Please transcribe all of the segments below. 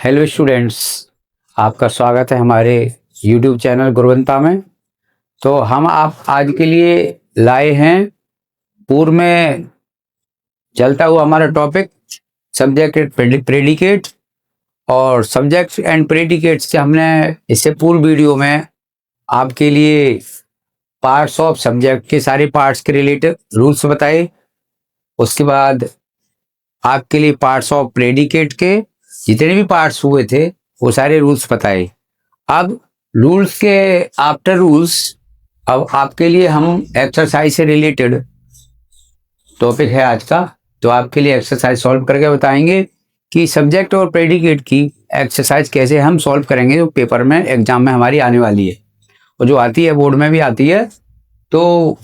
Hello students, आपका स्वागत है हमारे यूट्यूब चैनल गुरुवंता में। तो हम आप आज के लिए लाए हैं पूर्व में चलता हुआ हमारा टॉपिक सब्जेक्ट एंड प्रेडिकेट। और सब्जेक्ट एंड प्रेडिकेट से हमने इससे पूर्व वीडियो में आपके लिए पार्ट्स ऑफ सब्जेक्ट के सारे पार्ट्स के रिलेटेड रूल्स बताए। उसके बाद आपके लिए पार्ट्स ऑफ प्रेडिकेट के जितने भी पार्ट्स हुए थे वो सारे रूल्स बताए। अब रूल्स के आफ्टर रूल्स अब आपके लिए हम एक्सरसाइज से रिलेटेड टॉपिक है आज का। तो आपके लिए एक्सरसाइज सॉल्व करके बताएंगे कि सब्जेक्ट और प्रेडिकेट की एक्सरसाइज कैसे हम सॉल्व करेंगे जो पेपर में एग्जाम में हमारी आने वाली है और जो आती है बोर्ड में भी आती है। तो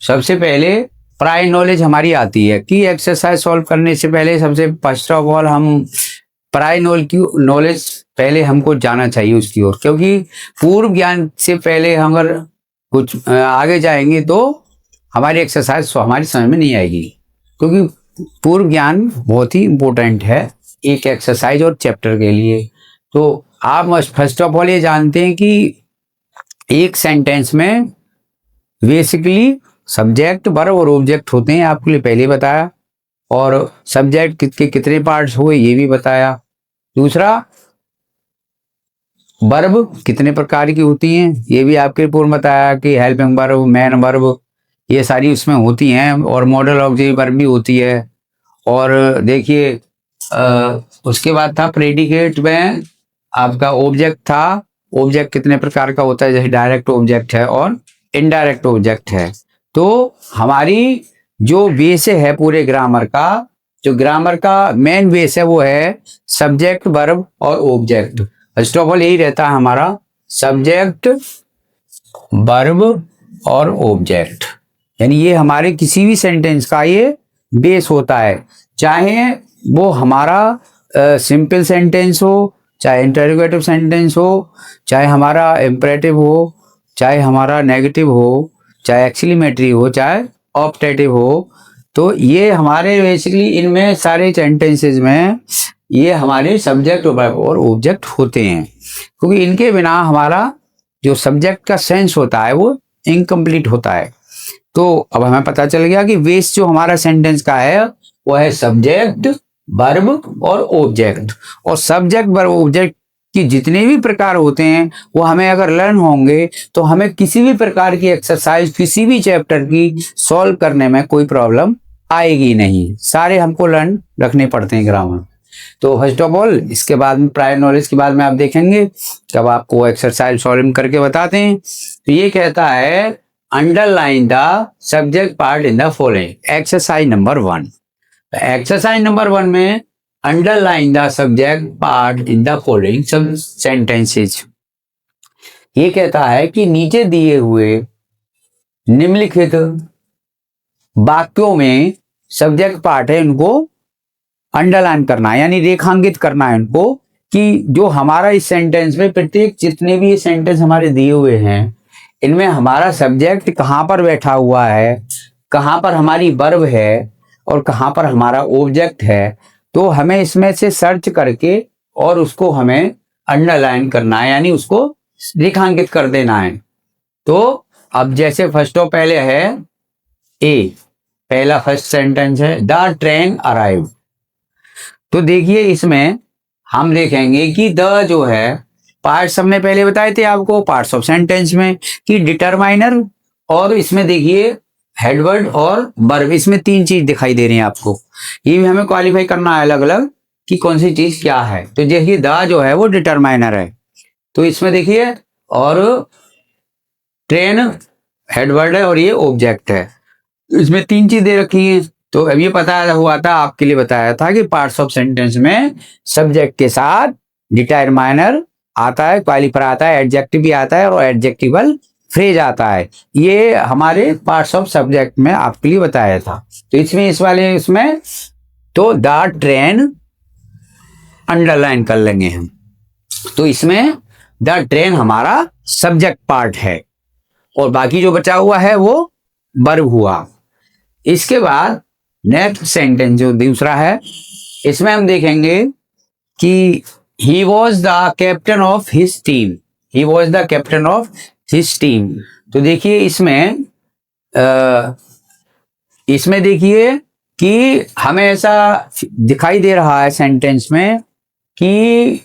सबसे पहले प्रायर नॉलेज हमारी आती है कि एक्सरसाइज सॉल्व करने से पहले सबसे फर्स्ट ऑफ ऑल हम प्रायर नॉलेज पहले हमको जाना चाहिए उसकी ओर, क्योंकि पूर्व ज्ञान से पहले हम अगर कुछ आगे जाएंगे तो हमारी एक्सरसाइज हमारी समझ में नहीं आएगी, क्योंकि पूर्व ज्ञान बहुत ही इम्पोर्टेंट है एक एक्सरसाइज और चैप्टर के लिए। तो आप फर्स्ट ऑफ ऑल ये जानते हैं कि एक सेंटेंस में बेसिकली सब्जेक्ट वर्ब और ऑब्जेक्ट होते हैं, आपके लिए पहले बताया। और सब्जेक्ट के कितने पार्ट्स हुए ये भी बताया। दूसरा, वर्ब कितने प्रकार की होती हैं ये भी आपके पूर्व बताया कि हेल्पिंग वर्ब, मेन वर्ब, ये सारी उसमें होती हैं। और मॉडल ऑक्सिलरी वर्ब भी होती है। और देखिए उसके बाद था प्रेडिकेट में आपका ऑब्जेक्ट था। ऑब्जेक्ट कितने प्रकार का होता है, जैसे डायरेक्ट ऑब्जेक्ट है और इनडायरेक्ट ऑब्जेक्ट है। तो हमारी जो बेस है पूरे ग्रामर का, जो ग्रामर का मेन बेस है वो है सब्जेक्ट, वर्ब और ऑब्जेक्ट। फर्स्ट ऑफ ऑल यही रहता है हमारा सब्जेक्ट, वर्ब और ऑब्जेक्ट, यानी ये हमारे किसी भी सेंटेंस का ये बेस होता है। चाहे वो हमारा सिंपल सेंटेंस हो, चाहे इंटरोगेटिव सेंटेंस हो, चाहे हमारा इम्परेटिव हो, चाहे हमारा नेगेटिव हो, चाहे एक्सक्लेमेटरी हो, चाहे ऑप्टेटिव हो। तो ये हमारे बेसिकली इनमें सारे सेंटेंसेस में ये हमारे सब्जेक्ट और ऑब्जेक्ट होते हैं, क्योंकि इनके बिना हमारा जो सब्जेक्ट का सेंस होता है वो इनकम्प्लीट होता है। तो अब हमें पता चल गया कि बेस जो हमारा सेंटेंस का है वो है सब्जेक्ट, वर्ब और ऑब्जेक्ट। और सब्जेक्ट, वर्ब, ऑब्जेक्ट कि जितने भी प्रकार होते हैं वो हमें अगर लर्न होंगे तो हमें किसी भी प्रकार की एक्सरसाइज, किसी भी चैप्टर की सॉल्व करने में कोई प्रॉब्लम आएगी नहीं। सारे हमको लर्न रखने पड़ते हैं ग्रामर। तो फर्स्ट ऑफ ऑल इसके बाद में प्रायर नॉलेज के बाद में आप देखेंगे जब आपको एक्सरसाइज सॉल्व करके बताते हैं। तो ये कहता है underline the subject part in the following. Exercise number 1। Exercise number 1 में underline the subject part in the following सब सेंटेंसेस। ये कहता है कि नीचे दिए हुए निम्नलिखित वाक्यों में सब्जेक्ट पार्ट है, इनको अंडरलाइन करना है, यानी रेखांकित करना है इनको, कि जो हमारा इस सेंटेंस में प्रत्येक जितने भी ये सेंटेंस हमारे दिए हुए हैं इनमें हमारा सब्जेक्ट कहाँ पर बैठा हुआ है, कहाँ पर हमारी वर्ब है और कहाँ पर हमारा ऑब्जेक्ट है। तो हमें इसमें से सर्च करके और उसको हमें अंडरलाइन करना है, यानी उसको रेखांकित कर देना है। तो अब जैसे फर्स्ट ऑफ पहले है ए, पहला फर्स्ट सेंटेंस है द ट्रेन अराइव। तो देखिए इसमें हम देखेंगे कि द जो है पार्ट्स हमने पहले बताए थे आपको पार्ट्स ऑफ सेंटेंस में कि डिटरमाइनर, और इसमें देखिए हेडवर्ड और वर्ब, इसमें 3 चीज दिखाई दे रही हैं आपको। ये भी हमें क्वालिफाई करना है अलग अलग कि कौन सी चीज क्या है। तो देखिए द जो है वो डिटरमाइनर है, तो इसमें देखिए, और ट्रेन हेडवर्ड है और ये ऑब्जेक्ट है। इसमें 3 चीज दे रखी हैं। तो अब ये पता हुआ था, आपके लिए बताया था कि पार्ट्स ऑफ सेंटेंस में सब्जेक्ट के साथ डिटरमाइनर आता है, क्वालिफायर आता है, एडजेक्टिव भी आता है और एडजेक्टिवल फ्रेज आता है। ये हमारे पार्ट्स ऑफ सब्जेक्ट में आपके लिए बताया था। तो इसमें इस वाले इसमें तो द ट्रेन अंडरलाइन कर लेंगे हम। तो इसमें द ट्रेन हमारा सब्जेक्ट पार्ट है और बाकी जो बचा हुआ है वो वर्ब हुआ। इसके बाद नेक्स्ट सेंटेंस जो दूसरा है इसमें हम देखेंगे कि he was the captain of his team, he was the captain of his team. तो देखिए इसमें देखिए कि हमें ऐसा दिखाई दे रहा है सेंटेंस में कि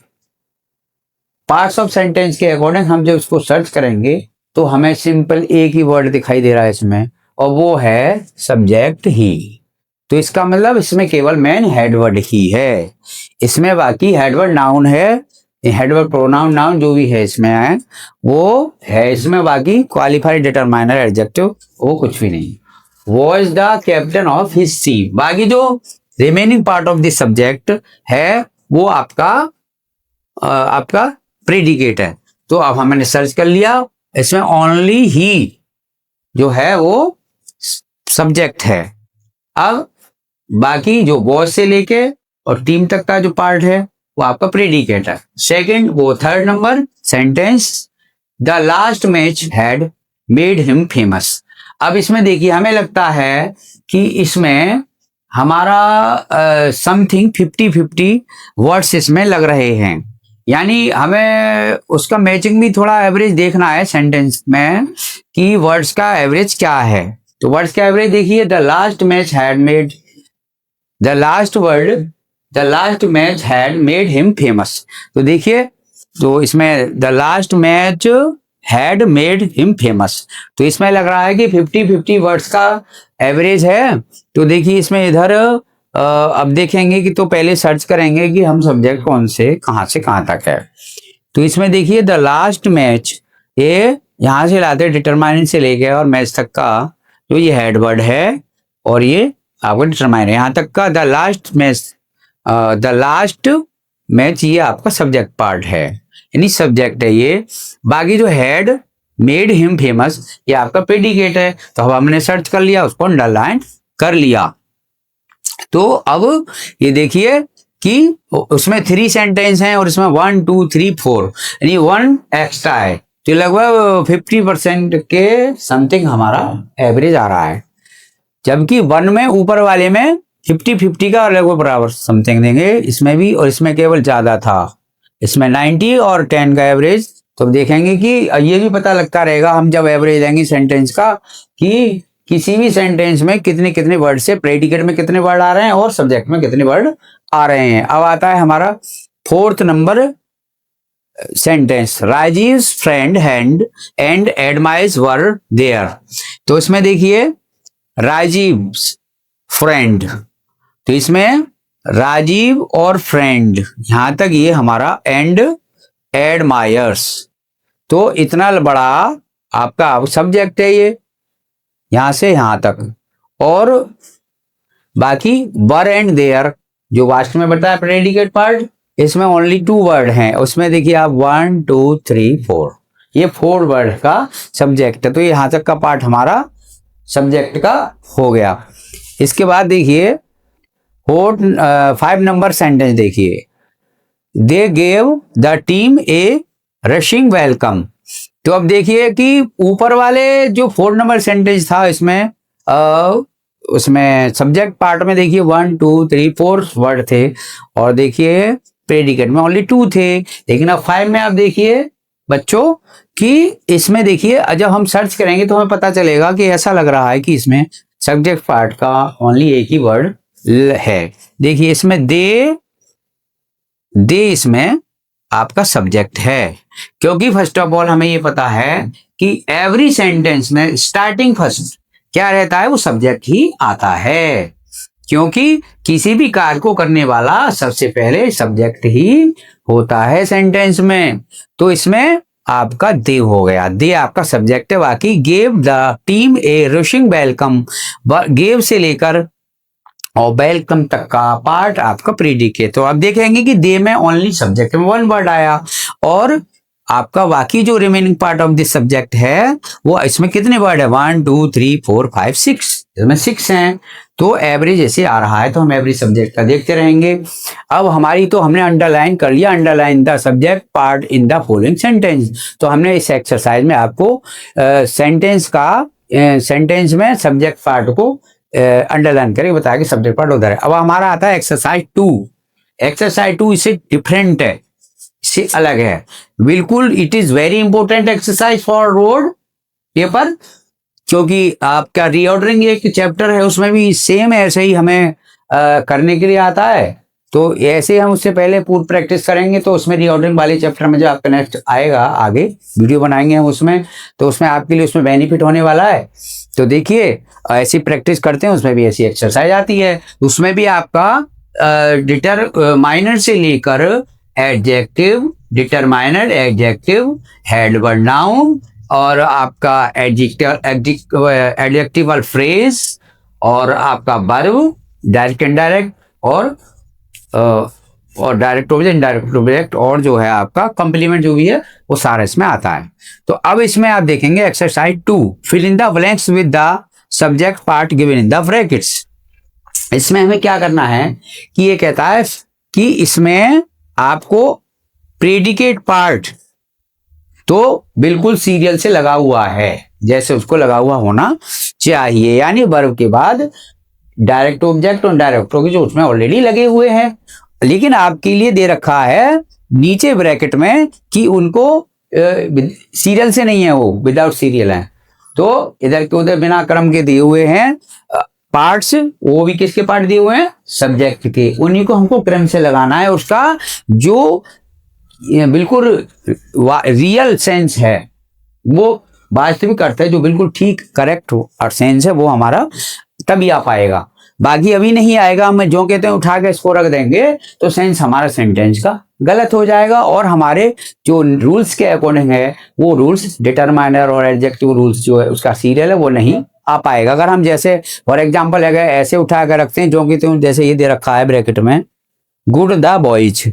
पार्ट्स ऑफ सेंटेंस के अकॉर्डिंग हम जब उसको सर्च करेंगे तो हमें सिंपल एक ही वर्ड दिखाई दे रहा है इसमें, और वो है सब्जेक्ट ही। तो इसका मतलब इसमें केवल मेन हेडवर्ड ही है, इसमें बाकी हेडवर्ड नाउन है, हेडवर्ड प्रोनाउन नाउन जो भी है इसमें है वो है इसमें, बाकी क्वालिफाइड डिटरमाइनर एडजेक्टिव वो कुछ भी नहीं। Was the captain of his team, बाकी जो remaining part of this subject है वो आपका प्रेडिकेट है। तो अब हमने सर्च कर लिया, इसमें ओनली ही जो है वो सब्जेक्ट है। अब बाकी जो वॉज से लेके और टीम तक का जो पार्ट है वो आपका प्रेडिकेट है। सेकंड वो third number sentence, the last match had made him famous. अब इसमें देखिए हमें लगता है कि इसमें हमारा समथिंग 50-50 वर्ड्स इसमें लग रहे हैं, यानी हमें उसका मैचिंग भी थोड़ा एवरेज देखना है सेंटेंस में कि वर्ड्स का एवरेज क्या है। तो वर्ड्स का एवरेज देखिए, the last match had made, the last match had made him famous. तो देखिए तो इसमें the last match had made him famous, तो इसमें लग रहा है कि 50-50 वर्ड्स का एवरेज है। तो देखिए इसमें इधर अब देखेंगे कि तो पहले सर्च करेंगे कि हम सब्जेक्ट कौन से कहां तक है। तो इसमें देखिए द लास्ट मैच, ये यहां से लाते डिटरमाइनर से लेके और मैच तक का जो ये हेडवर्ड है और ये आपका डिटरमाइनर यहां तक का द लास्ट मैच ये आपका सब्जेक्ट पार्ट है, यानी सब्जेक्ट है ये। बाकी जो हैड मेड हिम फेमस ये आपका प्रेडिकेट है। तो अब हमने सर्च कर लिया, उसको अंडरलाइन कर लिया। तो अब ये देखिए कि उसमें 3 सेंटेंस हैं और इसमें 1 2 3 4 यानी 1 एक्स्ट्रा है, तो लगभग 50% के समथिंग हमारा एवरेज आ रहा है। जबकि 1 में ऊपर वाले में 50-50 का लगभग बराबर समथिंग देंगे इसमें भी, और इसमें केवल ज्यादा था, इसमें 90 और 10 का एवरेज। तो देखेंगे कि ये भी पता लगता रहेगा हम जब एवरेज लेंगे सेंटेंस का कि किसी भी सेंटेंस में कितने वर्ड से, प्रेडिकेट में कितने वर्ड आ रहे हैं और सब्जेक्ट में कितने वर्ड आ रहे हैं। अब आता है हमारा 4th number sentence, Rajiv friend and admires where there. तो इसमें देखिए राजीव फ्रेंड, तो इसमें राजीव और फ्रेंड यहां तक ये हमारा एंड एडमायर्स, तो इतना बड़ा आपका सब्जेक्ट है ये यहां से यहां तक। और बाकी वर एंड देयर जो लास्ट में बताया प्रेडिकेट पार्ट, इसमें ओनली 2 वर्ड हैं, उसमें देखिए आप 1 2 3 4 ये 4 वर्ड का सब्जेक्ट है। तो यहां तक का पार्ट हमारा सब्जेक्ट का हो गया। इसके बाद देखिए 5 नंबर सेंटेंस देखिए, they gave the team A rushing welcome. तो अब देखिए कि ऊपर वाले जो 4 नंबर सेंटेंस था इसमें उसमें सब्जेक्ट पार्ट में देखिए 1 2 3 4 वर्ड थे और देखिए प्रेडिकेट में ओनली 2 थे। लेकिन अब 5 में आप देखिए बच्चों कि इसमें देखिए जब हम सर्च करेंगे तो हमें पता चलेगा कि ऐसा लग रहा है कि इसमें सब्जेक्ट पार्ट का ओनली एक ही वर्ड है। देखिए इसमें दे इसमें आपका सब्जेक्ट है, क्योंकि फर्स्ट ऑफ ऑल हमें ये पता है कि एवरी सेंटेंस में स्टार्टिंग फर्स्ट क्या रहता है, वो सब्जेक्ट ही आता है, क्योंकि किसी भी कार्य को करने वाला सबसे पहले सब्जेक्ट ही होता है सेंटेंस में। तो इसमें आपका दे हो गया, दे आपका सब्जेक्ट है। बाकी gave the team A rushing welcome, gave से लेकर और वेलकम तक का पार्ट आपका प्रेडिकेट। तो आप देखेंगे कि दे में ओनली सब्जेक्ट में 1 वर्ड आया और आपका बाकी जो remaining part of this subject है वो इसमें कितने वर्ड है 1 2 3 4 5 6, इसमें 6 हैं। तो एवरेज ऐसे आ रहा है, तो हम एवरेज सब्जेक्ट का देखते रहेंगे। अब हमारी तो हमने अंडरलाइन कर लिया, underline the subject part in the following sentence. तो हमने इस एक्सरसाइज में आपको सेंटेंस में सब्जेक्ट पार्ट को अंडरलाइन करके बताया कि सब्जेक्ट पार्ट उधर है। अब हमारा आता है एक्सरसाइज 2। एक्सरसाइज 2 इससे डिफरेंट है, से अलग है बिल्कुल। It is very important exercise for road paper, क्योंकि आपका रीऑर्डरिंग एक चैप्टर है, उसमें भी सेम ऐसे ही हमें करने के लिए आता है। तो ऐसे हम उससे पहले पूरी प्रैक्टिस करेंगे, तो उसमें रीऑर्डरिंग वाले चैप्टर में जो आपका नेक्स्ट आएगा, आगे वीडियो बनाएंगे हम उसमें, तो उसमें आपके लिए उसमें बेनिफिट होने वाला है। तो देखिए ऐसी प्रैक्टिस करते हैं, उसमें भी ऐसी एक्सरसाइज आती है। उसमें भी आपका डिटरमाइनर से लेकर adjective, determiner, adjective, head word noun, और आपका एडजेक्टिवल फ्रेज, और आपका वर्ब, डायरेक्ट इनडायरेक्ट, और डायरेक्ट ऑब्जेक्ट, इनडायरेक्ट ऑब्जेक्ट, और जो है आपका कॉम्प्लीमेंट जो भी है वो सारा इसमें आता है। तो अब इसमें आप देखेंगे exercise 2, fill in the blanks with the subject part given in the brackets. इसमें हमें क्या करना है कि ये कहता है कि इसमें आपको प्रेडिकेट पार्ट तो बिल्कुल सीरियल से लगा हुआ है, जैसे उसको लगा हुआ होना चाहिए, यानी वर्ब के बाद डायरेक्ट ऑब्जेक्ट और डायरेक्ट ऑब्जेक्ट जो उसमें ऑलरेडी लगे हुए हैं। लेकिन आपके लिए दे रखा है नीचे ब्रैकेट में कि उनको सीरियल से नहीं है, वो विदाउट सीरियल है। तो इधर के उधर बिना क्रम के दिए हुए हैं पार्ट्स, वो भी किसके पार्ट दिए हुए हैं? सब्जेक्ट के। उन्हीं को हमको क्रम से लगाना है, उसका जो बिल्कुल रियल सेंस है, वो वास्तविक अर्थ है, जो बिल्कुल ठीक करेक्ट और सेंस है, वो हमारा तभी आ पाएगा। बाकी अभी नहीं आएगा, हम जो कहते हैं उठा के इसको रख देंगे तो सेंस हमारा सेंटेंस का गलत हो जाएगा, और हमारे जो रूल्स के अकॉर्डिंग है वो रूल्स, डिटरमाइनर और एडजेक्टिव रूल्स जो है उसका सीरियल है, वो नहीं आ पाएगा। अगर हम जैसे फॉर एग्जाम्पल अगर ऐसे उठा कर रखते हैं, जो कि तुम जैसे ये दे रखा है ब्रैकेट में, गुड द बॉयज,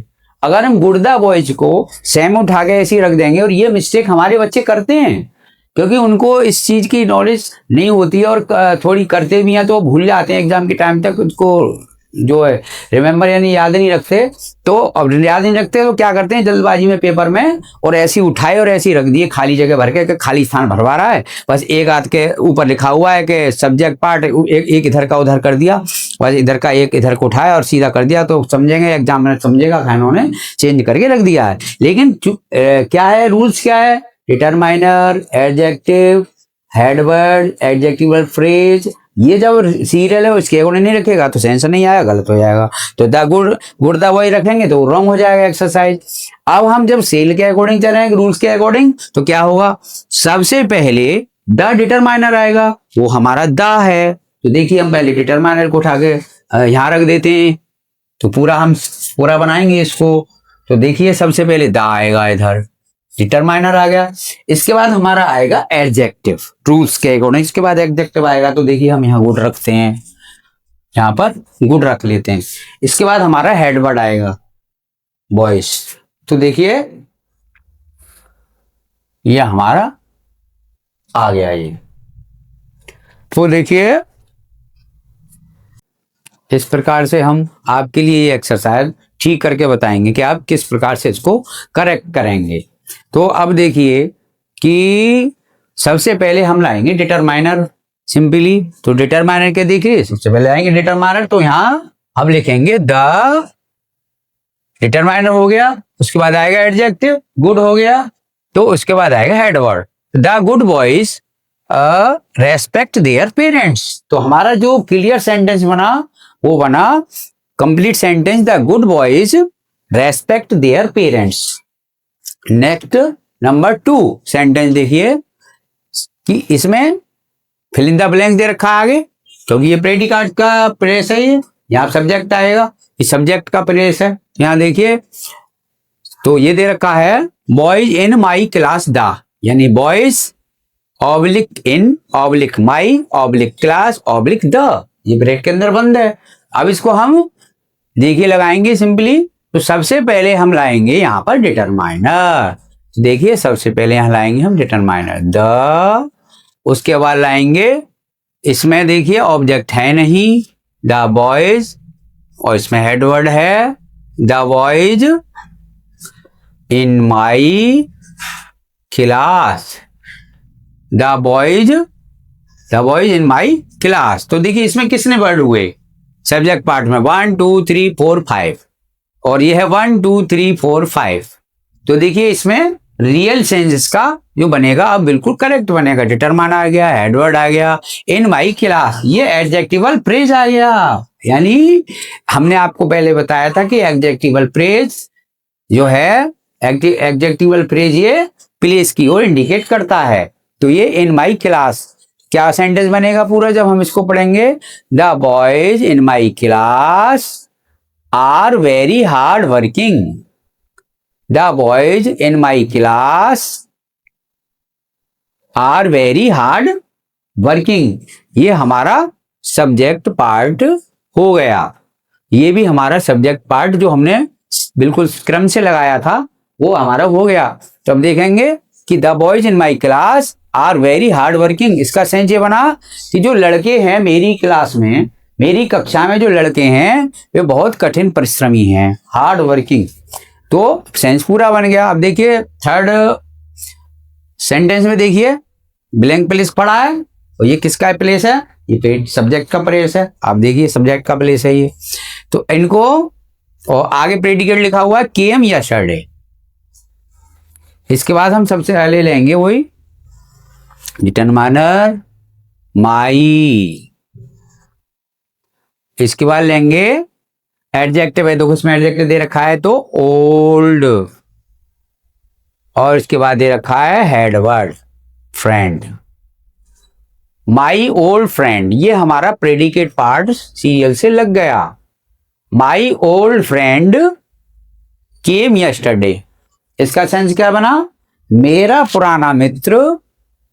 अगर हम गुड द बॉयज को सेम उठा के ऐसे ही रख देंगे, और ये मिस्टेक हमारे बच्चे करते हैं क्योंकि उनको इस चीज की नॉलेज नहीं होती है, और थोड़ी करते भी हैं तो भूल जाते हैं एग्जाम के टाइम तक, उसको जो है रिमेम्बर यानी याद नहीं रखते। तो अब याद नहीं रखते तो क्या करते हैं जल्दबाजी में पेपर में, और ऐसी उठाए और ऐसी रख दिए खाली जगह भर के, खाली स्थान भरवा रहा है, बस एक हाथ के ऊपर लिखा हुआ है कि सब्जेक्ट पार्ट, एक इधर का उधर कर दिया, बस इधर का एक इधर को उठाया और सीधा कर दिया, तो समझेंगे एग्जाम में, समझेगा इन्होंने चेंज करके रख दिया है। लेकिन क्या है रूल्स, क्या है? Determiner, adjective, headword, adjectival phrase, ये जब सीरियल है उसके अकॉर्डिंग नहीं रखेगा तो सेंस नहीं आएगा, गलत हो जाएगा। तो द गुड द बॉय रखेंगे तो रॉन्ग हो जाएगा एक्सरसाइज। अब हम जब सेल के अकॉर्डिंग चलेंगे, रूल्स के अकॉर्डिंग, तो क्या होगा? सबसे पहले द डिटरमाइनर आएगा, वो हमारा द है। तो देखिए हम पहले डिटरमाइनर को उठा के यहां रख देते हैं, तो हम पूरा बनाएंगे इसको। तो देखिए सबसे पहले द आएगा, इधर डिटरमाइनर आ गया। इसके बाद हमारा आएगा एडजेक्टिव, रूल्स के अकॉर्डिंग। इसके बाद एडजेक्टिव आएगा, तो देखिए हम यहाँ गुड रखते हैं, यहाँ पर गुड रख लेते हैं। इसके बाद हमारा हेडवर्ड आएगा, बॉयज। तो देखिए ये हमारा आ गया ये। तो देखिए इस प्रकार से हम आपके लिए ये एक्सरसाइज ठीक करके बताएंगे कि आप किस प्रकार से इसको करेक्ट करेंगे। तो अब देखिए कि सबसे पहले हम लाएंगे डिटरमाइनर सिंपली। तो डिटरमाइनर के देखिए सबसे पहले आएंगे डिटरमाइनर, तो यहां हम लिखेंगे द, डिटरमाइनर हो गया। उसके बाद आएगा एडजेक्टिव, गुड हो गया। तो उसके बाद आएगा headword, the good boys respect their parents. तो हमारा जो क्लियर सेंटेंस बना वो बना complete sentence, the good boys respect their parents. Next number 2 sentence देखिए कि इसमें फिल इन द ब्लैंक्स दे रखा है आगे, क्योंकि ये प्रेडिकेट का प्लेस है, ये यहाँ सब्जेक्ट आएगा, इस सब्जेक्ट का प्लेस है। यहाँ देखिए तो ये दे रखा है boys in my class the, यानी boys oblique in oblique my oblique class oblique the, ये ब्रैकेट के अंदर बंद है। अब इसको हम देखिए लगाएंगे सिंपली। तो सबसे पहले हम लाएंगे यहाँ पर डिटरमाइनर, देखिए सबसे पहले यहाँ लाएंगे हम डिटरमाइनर द। उसके बाद लाएंगे, इसमें देखिए ऑब्जेक्ट है नहीं, द बॉयज, और इसमें हेडवर्ड है the boys in my class, the boys in my class. तो देखिए इसमें किसने वर्ड हुए? सब्जेक्ट पार्ट में 1 2 3 4 5, और ये है 1 2 3 4 5। तो देखिए इसमें रियल सेंस का जो बनेगा अब बिल्कुल करेक्ट बनेगा। डिटरमाइन आ गया, एडवर्ड आ गया, इन माई क्लास ये एडजेक्टिवल फ्रेज आ गया। यानी हमने आपको पहले बताया था कि एडजेक्टिवल फ्रेज जो है, एडजेक्टिवल फ्रेज ये प्लेस की ओर इंडिकेट करता है। तो ये इन माई क्लास क्या सेंटेंस बनेगा पूरा जब हम इसको पढ़ेंगे? The boys in my class are very hard working. The boys in my class are very hard working. ये हमारा सब्जेक्ट पार्ट हो गया। ये भी हमारा सब्जेक्ट पार्ट जो हमने बिल्कुल क्रम से लगाया था वो हमारा हो गया। तो हम देखेंगे कि the boys in my class are very hard working. इसका सेंस ये बना कि जो लड़के हैं मेरी क्लास में, मेरी कक्षा में जो लड़के हैं वे बहुत कठिन परिश्रमी हैं, हार्ड वर्किंग। तो सेंस पूरा बन गया। अब देखिए थर्ड सेंटेंस में देखिए ब्लैंक प्लेस पड़ा है, और ये किसका प्लेस है? ये सब्जेक्ट का प्लेस है। आप देखिए सब्जेक्ट का प्लेस है ये। तो इनको, और आगे प्रेडिकेट लिखा हुआ है केम यस्टरडे। इसके बाद हम सबसे पहले लेंगे वही डिटरमाइनर माई। इसके बाद लेंगे एडजेक्टिव है, देखो इसमें एडजेक्टिव दे रखा है तो ओल्ड, और इसके बाद दे रखा है headword friend. My old friend ये हमारा प्रेडिकेट पार्ट सीरियल से लग गया। My old friend came yesterday, इसका सेंस क्या बना? मेरा पुराना मित्र,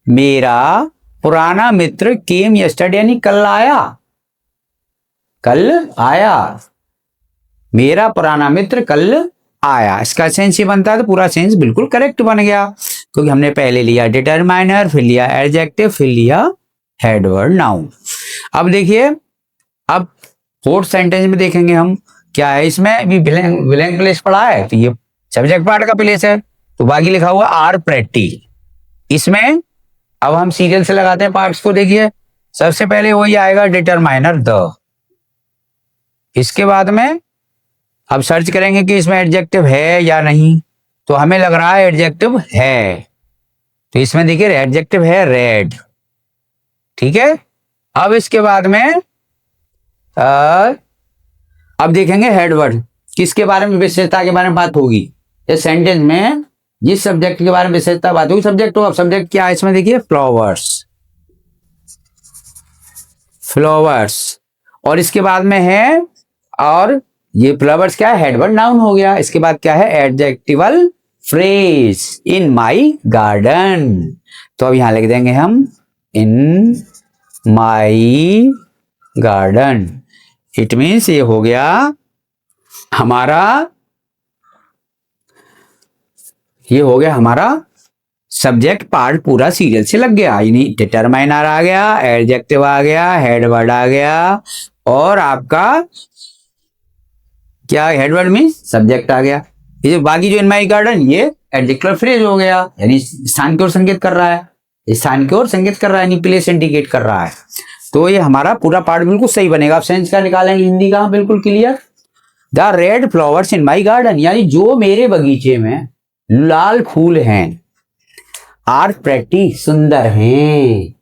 मेरा पुराना मित्र केम यस्टरडे यानी कल आया, कल आया। मेरा पुराना मित्र कल आया, इसका सेंस ही बनता है। तो पूरा सेंस बिल्कुल करेक्ट बन गया, क्योंकि हमने पहले लिया डिटरमाइनर, फिर लिया एडजेक्टिव, फिर लिया हेडवर्ड नाउन। अब देखिए, अब फोर्थ सेंटेंस में देखेंगे हम क्या है। इसमें भी ब्लैंक प्लेस पड़ा है, तो ये सब्जेक्ट पार्ट का प्लेस है, तो बाकी लिखा हुआ आर प्रेटी। इसमें अब हम सीरियल से लगाते हैं पार्ट्स को। देखिए सबसे पहले वही आएगा डिटरमाइनर द। इसके बाद में अब सर्च करेंगे कि इसमें एडजेक्टिव है या नहीं, तो हमें लग रहा है एडजेक्टिव है। तो इसमें देखिए एडजेक्टिव है रेड, ठीक है। अब इसके बाद में अब देखेंगे हेडवर्ड, किसके बारे में विशेषता के बारे में बात होगी। इस सेंटेंस में जिस सब्जेक्ट के बारे में विशेषता बात होगी, सब्जेक्ट हो। अब सब्जेक्ट क्या है इसमें देखिए फ्लावर्स, फ्लावर्स, और इसके बाद में है, और ये फ्लावर्स क्या है? हेडवर्ड नाउन हो गया। इसके बाद क्या है? Adjectival phrase in my garden. तो अब यहां लिख देंगे हम इन माई गार्डन। इट मीन्स ये हो गया हमारा, ये हो गया हमारा सब्जेक्ट पार्ट पूरा सीरियल से लग गया। यानी डिटरमाइनर आ गया, एडजेक्टिव आ गया, हेडवर्ड आ गया, और आपका क्या? हेडवर्ड मीन्स सब्जेक्ट आ गया। ये बाकी जो इन माई गार्डन ये एडजेक्टिव फ्रेज हो गया, यानी स्थान की ओर संकेत कर रहा है, स्थान की ओर संकेत कर रहा है, यानी प्लेस इंडिकेट कर रहा है। तो ये हमारा पूरा पार्ट बिल्कुल सही बनेगा। आप सेंस का निकालेंगे हिंदी का बिल्कुल clear. The red flowers in my garden, यानी जो मेरे बगीचे में लाल फूल हैं, आर प्रेटी सुंदर हैं,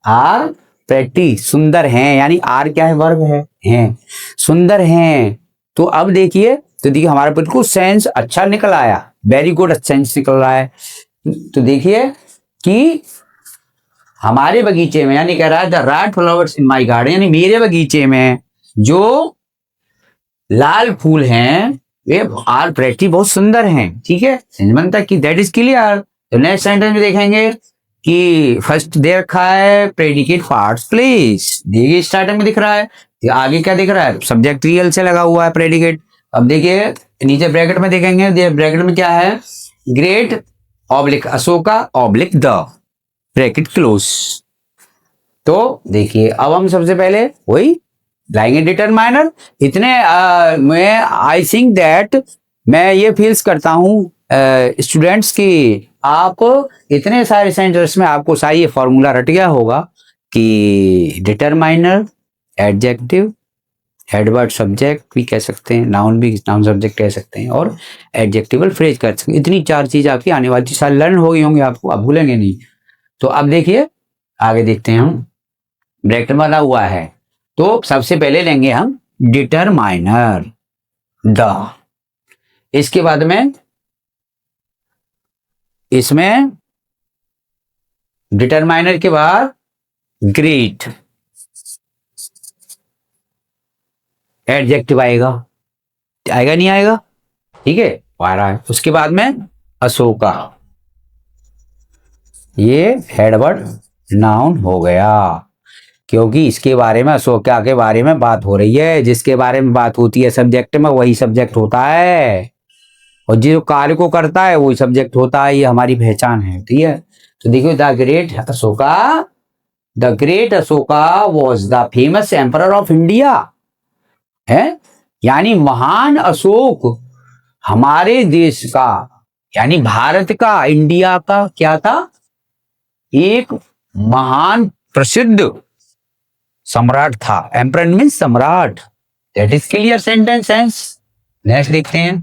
आर प्रेटी सुंदर हैं, यानी आर क्या है? वर्ब है, हैं, सुंदर हैं। तो अब देखिए, तो देखिए हमारा बिल्कुल सेंस अच्छा निकल आया, वेरी गुड सेंस निकल रहा है। तो देखिए कि हमारे बगीचे में, यानी कह रहा है the red flowers in my garden, यानी मेरे बगीचे में जो लाल फूल हैं वे आर प्रेटी बहुत सुंदर हैं, ठीक है। सेंस बनता है कि दैट इज क्लियर। तो नेक्स्ट सेंटेंस में देखेंगे कि फर्स्ट दे रखा है प्रेडिकेट पार्ट्स प्लेस, देखिए स्टार्टिंग में दिख रहा है, आगे क्या दिख रहा है? सब्जेक्ट रियल से लगा हुआ है प्रेडिकेट। अब देखिए नीचे ब्रैकेट में देखेंगे, ब्रैकेट में क्या है? Great oblique Ashoka oblique the, bracket close. तो देखिए अब हम सबसे पहले वही लाएंगे डिटरमाइनर। इतने मैं आई थिंक दैट, मैं ये फील्स करता हूँ स्टूडेंट्स की आप इतने सारे सेंटेंस में आपको सही ये फॉर्मूला रट गया होगा कि डिटरमाइनर, एडजेक्टिव, एडवर्ब सब्जेक्ट भी कह सकते हैं, नाउन भी नाउन सब्जेक्ट कह सकते हैं, और एडजेक्टिवल फ्रेज कर सकते हैं। इतनी 4 चीज आपकी आने वाली साल लर्न हो गई होंगे, आपको अब भूलेंगे नहीं। तो अब देखिए आगे देखते हैं हम, ब्रैकेट बना हुआ है तो सबसे पहले लेंगे हम डिटरमाइनर द, इसके बाद में इसमें डिटरमाइनर के बाद ग्रेट एडजेक्टिव आएगा, आएगा नहीं आएगा, ठीक है आ रहा है। उसके बाद में अशोका, ये हेडवर्ड नाउन हो गया, क्योंकि इसके बारे में अशोका के बारे में बात हो रही है। जिसके बारे में बात होती है सब्जेक्ट में वही सब्जेक्ट होता है, और जो कार्य को करता है वही सब्जेक्ट होता है, ये हमारी पहचान है, ठीक है। तो देखिए the great Ashoka, the great Ashoka was the famous emperor of India, है यानी महान अशोक हमारे देश का, यानी भारत का, इंडिया का क्या था, एक महान प्रसिद्ध सम्राट था। एम्परर मीन्स सम्राट, that is clear sentence sense. Next देखते हैं,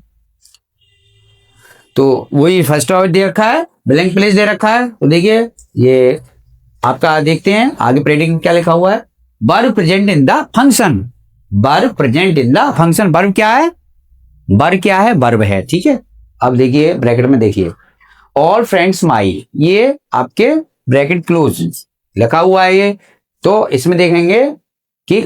तो वही फर्स्ट ऑफ दे रखा है, ब्लैंक प्लेस दे रखा है। तो देखिए ये आपका देखते हैं आगे प्रेडिक्ट क्या लिखा हुआ है, verb present in the function, verb present in the function. Verb क्या है, वर्ब क्या है, वर्ब है, ठीक है। अब देखिए ब्रैकेट में देखिए ऑल फ्रेंड्स माई, ये आपके ब्रैकेट क्लोज लिखा हुआ है ये, तो इसमें देखेंगे कि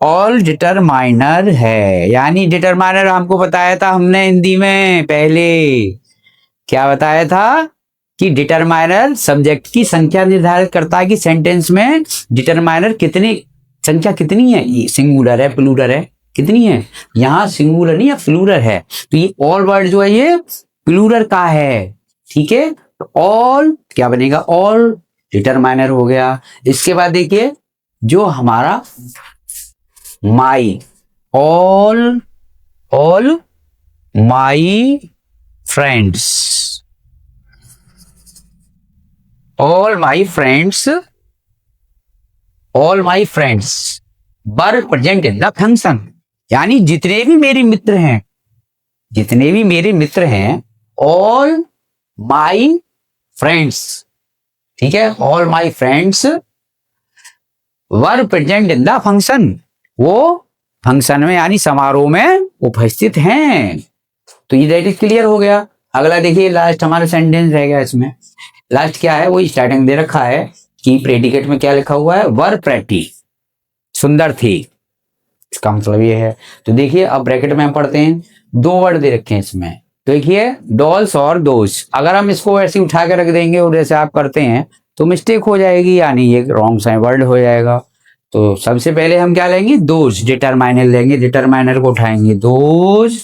ऑल डिटरमाइनर है, यानी डिटरमाइनर हमको बताया था हमने हिंदी में पहले, क्या बताया था कि डिटरमाइनर सब्जेक्ट की संख्या निर्धारित करता है कि सेंटेंस में डिटरमाइनर कितनी संख्या कितनी है, सिंगुलर है प्लूरल है, कितनी है, यहां सिंगुलर नहीं है प्लूरल है, तो ये ऑल वर्ड जो है ये प्लूरल का है, ठीक है। तो ऑल क्या बनेगा, ऑल डिटरमाइनर हो गया। इसके बाद देखिए जो हमारा my, all my friends, all my friends, all my friends were present in the function, यानी जितने भी मेरे मित्र हैं, जितने भी मेरे मित्र हैं, ऑल माई फ्रेंड्स, ठीक है, all my friends were present in the function, वो फंक्शन में यानी समारोह में उपस्थित हैं। तो ये दैट इज क्लियर हो गया। अगला देखिए लास्ट हमारा सेंटेंस रह गया, इसमें लास्ट क्या है, वो स्टार्टिंग दे रखा है कि प्रेडिकेट में क्या लिखा हुआ है, वर प्रेटी, सुंदर थी, इसका मतलब ये है। तो देखिए अब ब्रैकेट में हम पढ़ते हैं, 2 वर्ड दे रखे हैं इसमें, देखिए डॉल्स और दोस्त, अगर हम इसको ऐसे उठा के रख देंगे और जैसे आप करते हैं तो मिस्टेक हो जाएगी, यानी ये रॉन्ग साइन वर्ड हो जाएगा। तो सबसे पहले हम क्या लेंगे, दोज डिटरमाइनर लेंगे, डिटरमाइनर को उठाएंगे दोज,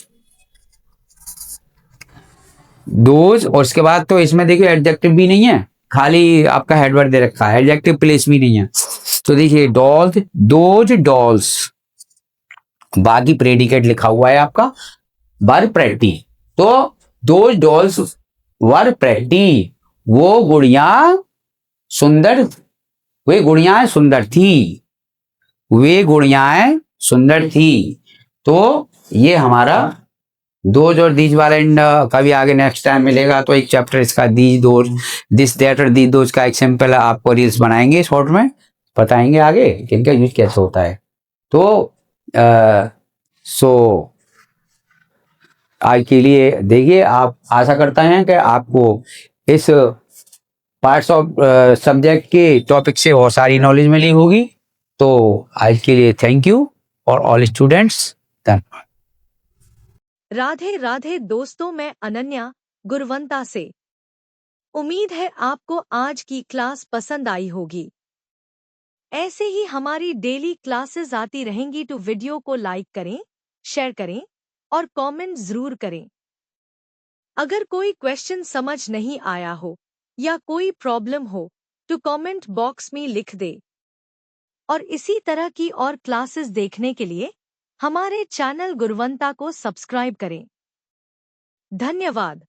दोज, और उसके बाद तो इसमें देखिए एडजेक्टिव भी नहीं है, खाली आपका हेडवर्ड दे रखा है, एडजेक्टिव प्लेस भी नहीं है। तो देखिए डॉल्स, दोज डॉल्स, बाकी प्रेडिकेट लिखा हुआ है आपका वर प्रेटी, तो दोज डॉल्स वर प्रेटी, वो गुड़िया सुंदर, वे गुड़ियाएं सुंदर थी, वे गुड़ियाएं सुंदर थी। तो ये हमारा दोज और दीज वाला एंड कभी आगे नेक्स्ट टाइम मिलेगा तो एक चैप्टर इसका दीज दोज, दिस दैट और दीज दोज का एग्जाम्पल आपको रील्स बनाएंगे, शॉर्ट में बताएंगे आगे कि इनका यूज कैसे होता है। तो सो आज के लिए देखिए, आप आशा करता हैं कि आपको इस पार्ट्स ऑफ सब्जेक्ट के टॉपिक से बहुत सारी नॉलेज मिली होगी। तो आज के लिए थैंक यू और ऑल स्टूडेंट्स, धन्यवाद। राधे राधे दोस्तों, मैं अनन्या गुरवंता से। उम्मीद है आपको आज की क्लास पसंद आई होगी। ऐसे ही हमारी डेली क्लासेस आती रहेंगी, तो वीडियो को लाइक करें, शेयर करें और कमेंट जरूर करें। अगर कोई क्वेश्चन समझ नहीं आया हो या कोई प्रॉब्लम हो तो कमेंट बॉक्स में लिख दे। और इसी तरह की और क्लासेस देखने के लिए हमारे चैनल गुरवंता को सब्सक्राइब करें। धन्यवाद।